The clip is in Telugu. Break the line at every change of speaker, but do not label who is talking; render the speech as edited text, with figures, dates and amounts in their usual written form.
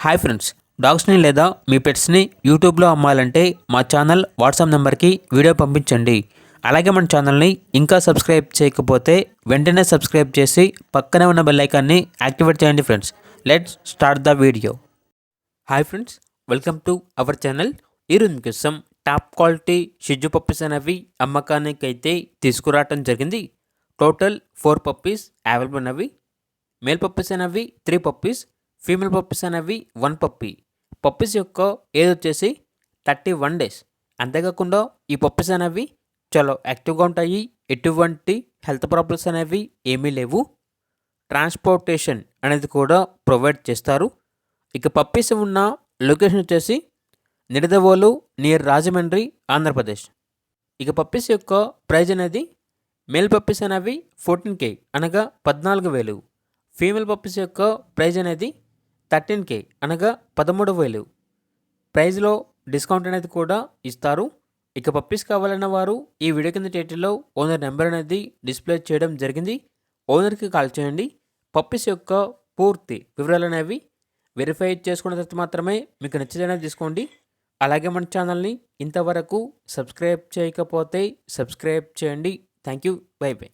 హాయ్ ఫ్రెండ్స్, డాగ్స్ని లేదా మీ పెట్స్ని యూట్యూబ్లో అమ్మాలంటే మా ఛానల్ వాట్సాప్ నెంబర్కి వీడియో పంపించండి. అలాగే మన ఛానల్ని ఇంకా సబ్స్క్రైబ్ చేయకపోతే వెంటనే సబ్స్క్రైబ్ చేసి పక్కనే ఉన్న బెల్ ఐకాన్ని యాక్టివేట్ చేయండి friends. Let's start the video. Hi friends, welcome to our channel. ఈరోజు మీకోసం టాప్ క్వాలిటీ షిజు పప్పీస్ అనేవి అమ్మకానికి అయితే తీసుకురావటం జరిగింది. టోటల్ 4 పప్పీస్ అవైలబుల్ ఉన్నవి. మేల్ పప్పీస్ అనేవి 3 పప్పీస్, ఫీమేల్ పప్పీస్ అనేవి 1 పప్పీ. పప్పీస్ యొక్క ఏజ్ వచ్చేసి 31 డేస్. అంతేకాకుండా ఈ పప్పీస్ అనేవి చాలా యాక్టివ్గా ఉంటాయి. ఎటువంటి హెల్త్ ప్రాబ్లమ్స్ అనేవి ఏమీ లేవు. ట్రాన్స్పోర్టేషన్ అనేది కూడా ప్రొవైడ్ చేస్తారు. ఇక పప్పీస్ ఉన్న లొకేషన్ వచ్చేసి నిడదవోలు నియర్ రాజమండ్రి, ఆంధ్రప్రదేశ్. ఇక పప్పీస్ యొక్క ప్రైజ్ అనేది మేల్ పప్పీస్ అనేవి 14K అనగా 14,000. ఫీమేల్ పప్పీస్ యొక్క ప్రైజ్ అనేది 13K అనగా 13,000. ప్రైజ్లో డిస్కౌంట్ అనేది కూడా ఇస్తారు. ఇక పప్పీస్ కావాలన్న వారు ఈ వీడియో కింద టైటిల్లో ఓనర్ నెంబర్ అనేది డిస్ప్లే చేయడం జరిగింది. ఓనర్కి కాల్ చేయండి. పప్పీస్ యొక్క పూర్తి వివరాలు అనేవి వెరిఫై చేసుకున్న తర్వాత మాత్రమే మీకు నచ్చితేనే తీసుకోండి. అలాగే మన ఛానల్ని ఇంతవరకు సబ్స్క్రైబ్ చేయకపోతే సబ్స్క్రైబ్ చేయండి. Thank you. By by.